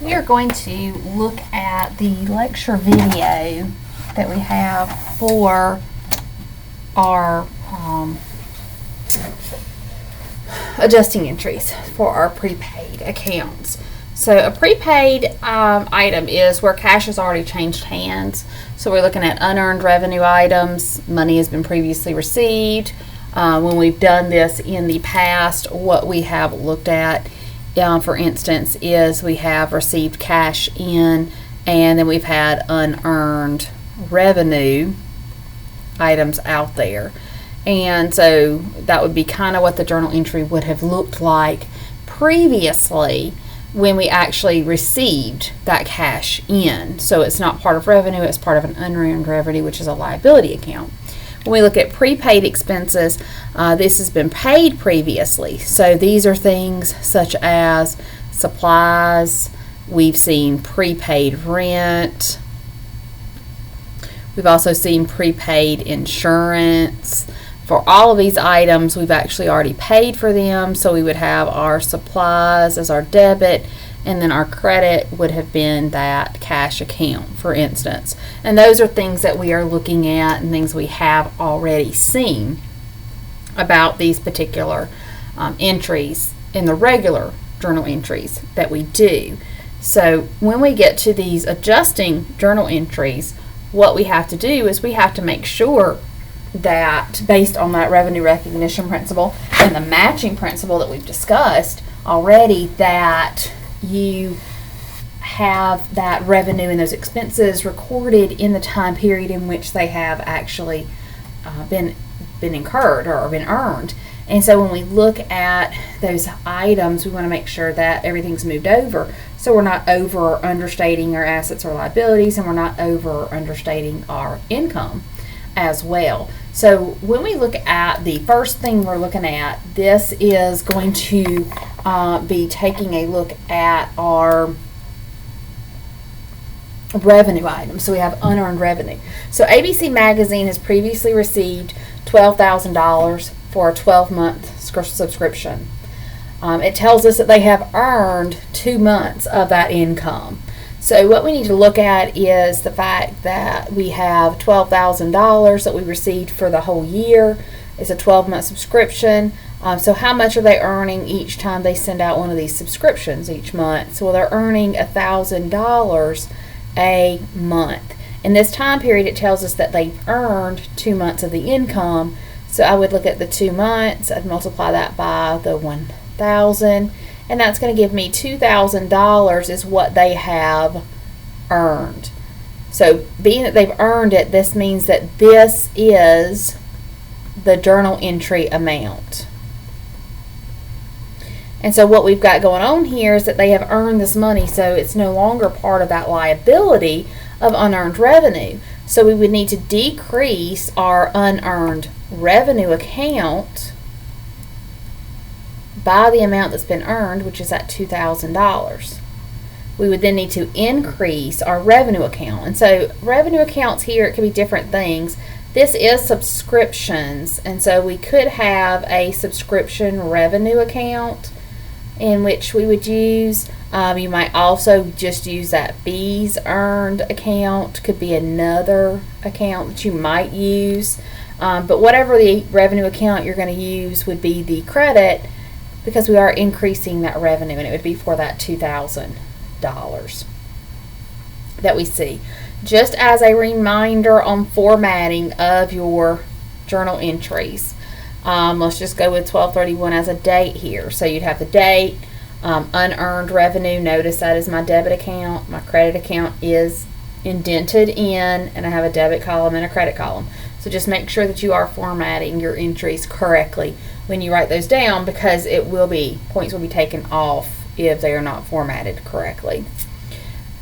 We are going to look at the lecture video that we have for our adjusting entries for our prepaid accounts. So a prepaid item is where cash has already changed hands. So we're looking at unearned revenue items. Money has been previously received. When we've done this in the past, what we have looked at, for instance, is we have received cash in and then we've had unearned revenue items out there. And so that would be kind of what the journal entry would have looked like previously when we actually received that cash in. So it's not part of revenue, it's part of an unearned revenue, which is a liability account. When we look at prepaid expenses, this has been paid previously. So these are things such as supplies. We've seen prepaid rent. We've also seen prepaid insurance. For all of these items, we've actually already paid for them. So we would have our supplies as our debit, and then our credit would have been that cash account, for instance. And those are things that we are looking at and things we have already seen about these particular entries in the regular journal entries that we do. So when we get to these adjusting journal entries, what we have to do is we have to make sure that based on that revenue recognition principle and the matching principle that we've discussed already, that you have that revenue and those expenses recorded in the time period in which they have actually been incurred or been earned. And so when we look at those items, we want to make sure that everything's moved over, so we're not over or understating our assets or liabilities, and we're not over or understating our income as well. So when we look at the first thing we're looking at, this is going to be taking a look at our revenue items. So we have unearned revenue. So ABC Magazine has previously received $12,000 for a 12-month subscription. It tells us that they have earned 2 months of that income. So what we need to look at is the fact that we have $12,000 that we received for the whole year. It's a 12-month subscription. So how much are they earning each time they send out one of these subscriptions each month? So they're earning $1,000 a month. In this time period, it tells us that they've earned 2 months of the income. So I would look at the 2 months, I'd multiply that by the 1,000, and that's going to give me $2,000 is what they have earned. So being that they've earned it, this means that this is the journal entry amount. And so what we've got going on here is that they have earned this money, so it's no longer part of that liability of unearned revenue. So we would need to decrease our unearned revenue account by the amount that's been earned, which is at $2,000. We would then need to increase our revenue account. And so revenue accounts here, it could be different things. This is subscriptions, and so we could have a subscription revenue account in which we would use. You might also just use that fees earned account. Could be another account that you might use. But whatever the revenue account you're going to use would be the credit, because we are increasing that revenue, and it would be for that $2,000 that we see. Just as a reminder on formatting of your journal entries, let's just go with 12/31 as a date here. So you'd have the date, unearned revenue. Notice that is my debit account. My credit account is indented in, and I have a debit column and a credit column. So just make sure that you are formatting your entries correctly when you write those down, because points will be taken off if they are not formatted correctly.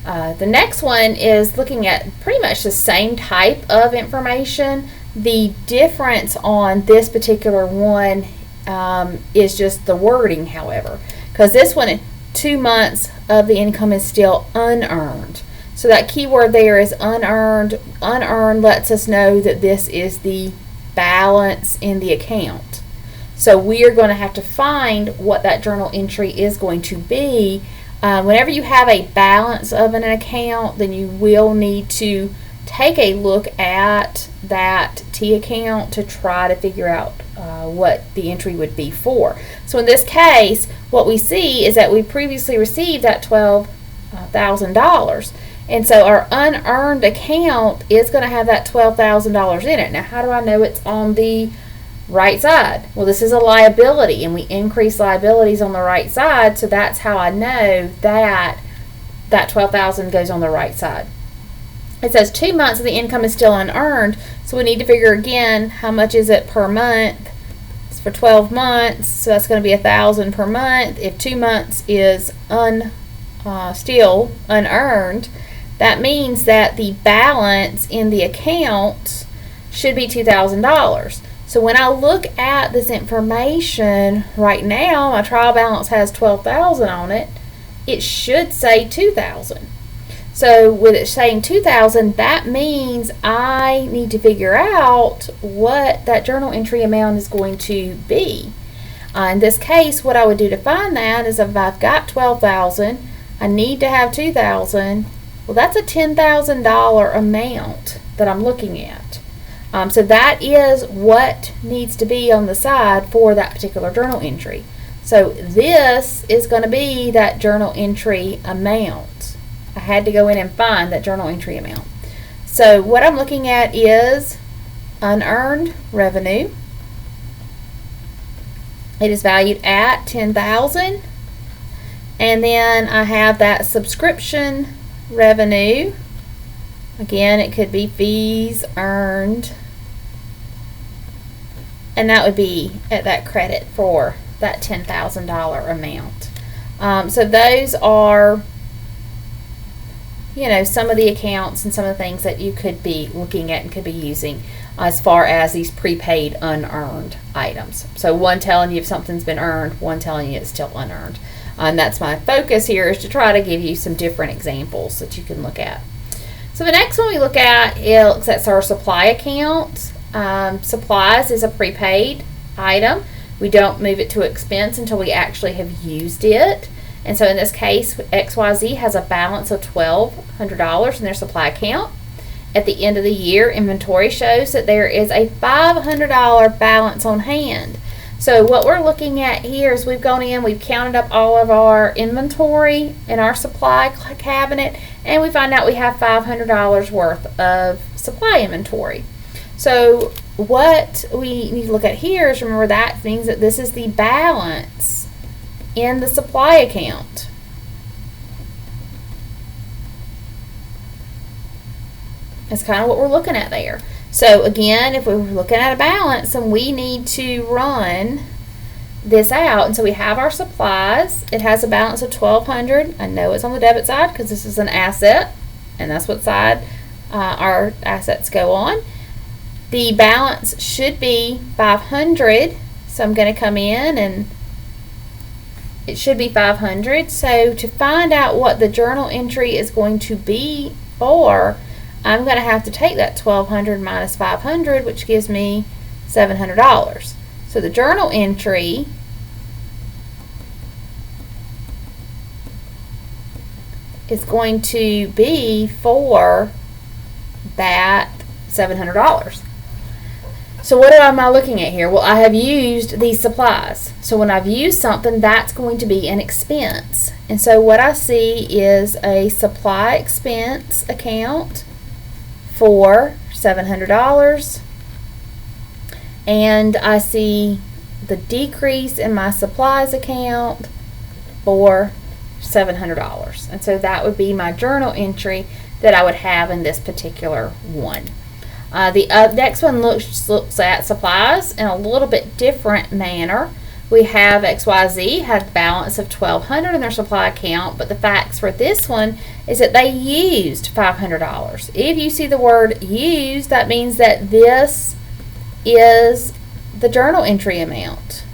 The next one is looking at pretty much the same type of information. The difference on this particular one is just the wording, however, because this one, 2 months of the income is still unearned. So that keyword there is unearned. Unearned lets us know that this is the balance in the account. So we are going to have to find what that journal entry is going to be Whenever you have a balance of an account, then you will need to take a look at that T account to try to figure out what the entry would be for. So in this case, what we see is that we previously received that $12,000. And so our unearned account is going to have that $12,000 in it. Now, how do I know it's on the right side? Well, this is a liability, and we increase liabilities on the right side, so that's how I know that that $12,000 goes on the right side. It says 2 months of the income is still unearned, so we need to figure again how much is it per month. It's for 12 months, so that's going to be $1,000 per month. If 2 months is still unearned, that means that the balance in the account should be $2,000. So when I look at this information right now, my trial balance has $12,000 on it. It should say $2,000. So with it saying $2,000, that means I need to figure out what that journal entry amount is going to be. In this case, what I would do to find that is if I've got $12,000, I need to have $2,000. Well, that's a $10,000 amount that I'm looking at. So that is what needs to be on the side for that particular journal entry. So this is going to be that journal entry amount. I had to go in and find that journal entry amount. So what I'm looking at is unearned revenue. It is valued at $10,000. And then I have that subscription revenue. Again, it could be fees earned, and that would be at that credit for that $10,000 amount. So those are, some of the accounts and some of the things that you could be looking at and could be using as far as these prepaid unearned items. So one telling you if something's been earned, one telling you it's still unearned. And that's my focus here, is to try to give you some different examples that you can look at. So the next one we look at is our supply account. Supplies is a prepaid item. We don't move it to expense until we actually have used it. And so in this case, XYZ has a balance of $1,200 in their supply account. At the end of the year, inventory shows that there is a $500 balance on hand. So what we're looking at here is we've gone in, we've counted up all of our inventory in our supply cabinet, and we find out we have $500 worth of supply inventory. So what we need to look at here is, remember, that means that this is the balance in the supply account. That's kind of what we're looking at there. So again, if we're looking at a balance, then we need to run this out. And so we have our supplies. It has a balance of $1,200. I know it's on the debit side because this is an asset, and that's what side our assets go on. The balance should be $500. So I'm going to come in, and it should be $500. So to find out what the journal entry is going to be for, I'm going to have to take that $1,200 minus $500, which gives me $700. So the journal entry is going to be for that $700. So what am I looking at here? Well, I have used these supplies. So when I've used something, that's going to be an expense. And so what I see is a supply expense account for $700, and I see the decrease in my supplies account for $700. And so that would be my journal entry that I would have in this particular one. The next one looks at supplies in a little bit different manner. We have XYZ had a balance of $1,200 in their supply account, but the facts for this one is that they used $500. If you see the word used, that means that this is the journal entry amount.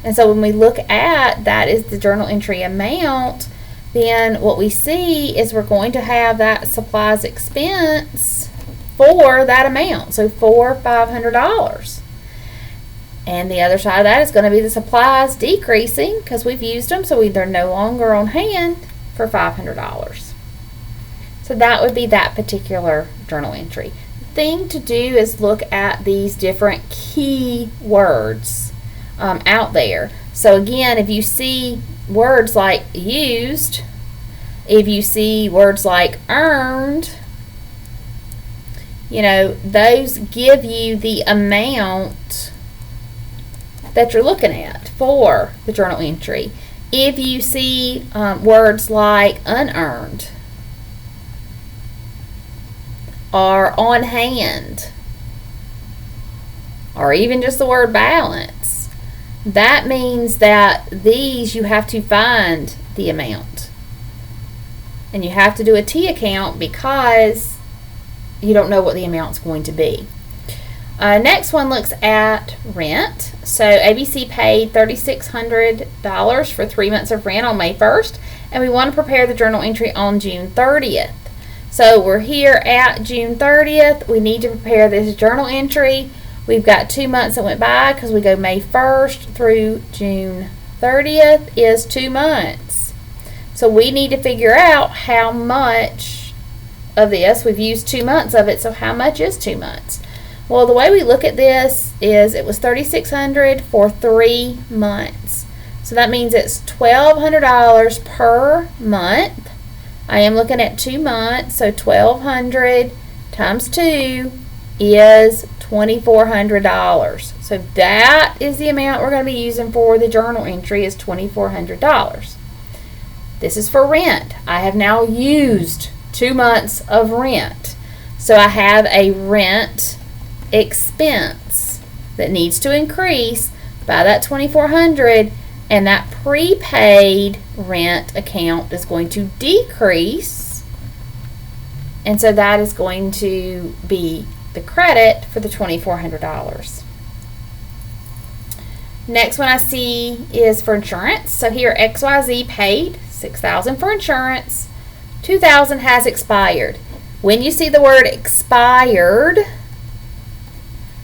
And so when we look at that is the journal entry amount, then what we see is we're going to have that supplies expense for that amount, so for $500. And the other side of that is going to be the supplies decreasing because we've used them, so they're no longer on hand for $500. So that would be that particular journal entry. The thing to do is look at these different key words out there. So again, if you see words like used, if you see words like earned, those give you the amount that you're looking at for the journal entry. If you see words like unearned or on hand or even just the word balance, that means that these you have to find the amount. And you have to do a T account because you don't know what the amount's going to be. Next one looks at rent. So ABC paid $3,600 for 3 months of rent on May 1st, and we want to prepare the journal entry on June 30th. So we're here at June 30th. We need to prepare this journal entry. We've got 2 months that went by because we go May 1st through June 30th is 2 months. So we need to figure out how much of this. We've used 2 months of it, so how much is 2 months? Well, the way we look at this is it was $3,600 for 3 months. So that means it's $1,200 per month. I am looking at 2 months, so $1,200 times 2 is $2,400. So that is the amount we're going to be using for the journal entry is $2,400. This is for rent. I have now used 2 months of rent. So I have a rent expense that needs to increase by that $2,400, and that prepaid rent account is going to decrease, and so that is going to be the credit for the $2,400. Next one I see is for insurance. So here XYZ paid $6,000 for insurance. $2,000 has expired. When you see the word expired,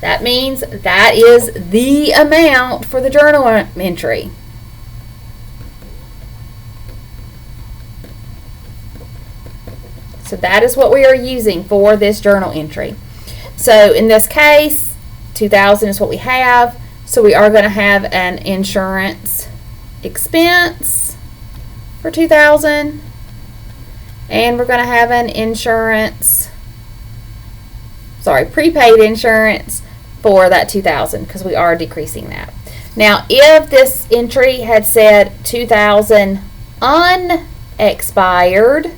that means that is the amount for the journal entry. So that is what we are using for this journal entry. So in this case, $2,000 is what we have. So we are going to have an insurance expense for $2,000. And we're going to have an prepaid insurance for that $2,000 because we are decreasing that. Now, if this entry had said $2,000 unexpired,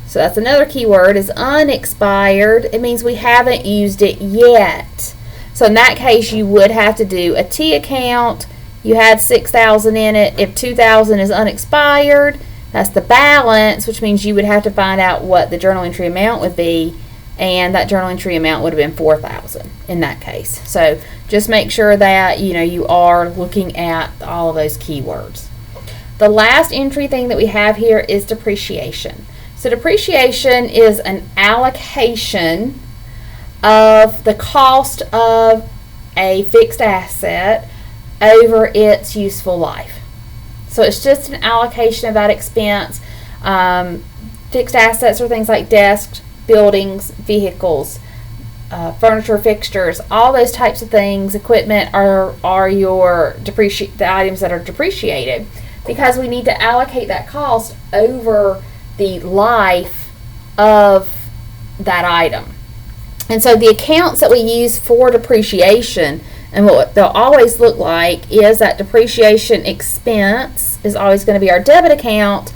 so that's another key word is unexpired, it means we haven't used it yet. So in that case, you would have to do a T account. You had $6,000 in it. If $2,000 is unexpired, that's the balance, which means you would have to find out what the journal entry amount would be, and that journal entry amount would have been $4,000 in that case. So just make sure that you are looking at all of those keywords. The last entry thing that we have here is depreciation. So depreciation is an allocation of the cost of a fixed asset over its useful life. So it's just an allocation of that expense. Fixed assets are things like desks, buildings, vehicles, furniture, fixtures, all those types of things. Equipment are the items that are depreciated, because we need to allocate that cost over the life of that item. And so the accounts that we use for depreciation, and what they'll always look like, is that depreciation expense is always going to be our debit account,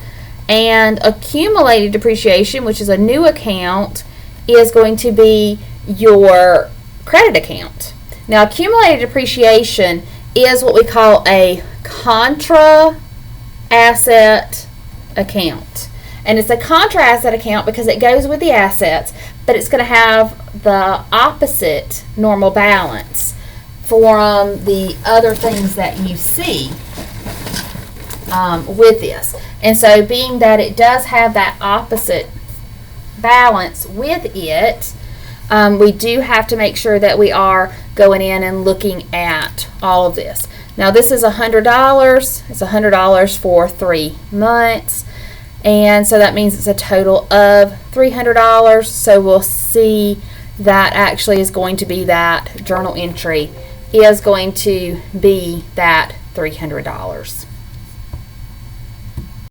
and accumulated depreciation, which is a new account, is going to be your credit account. Now, accumulated depreciation is what we call a contra asset account. And it's a contra asset account because it goes with the assets, but it's going to have the opposite normal balance from the other things that you see with this. And so being that it does have that opposite balance with it, we do have to make sure that we are going in and looking at all of this. Now this is $100. It's $100 for 3 months. And so that means it's a total of $300. So we'll see that actually is going to be that journal entry is going to be that $300.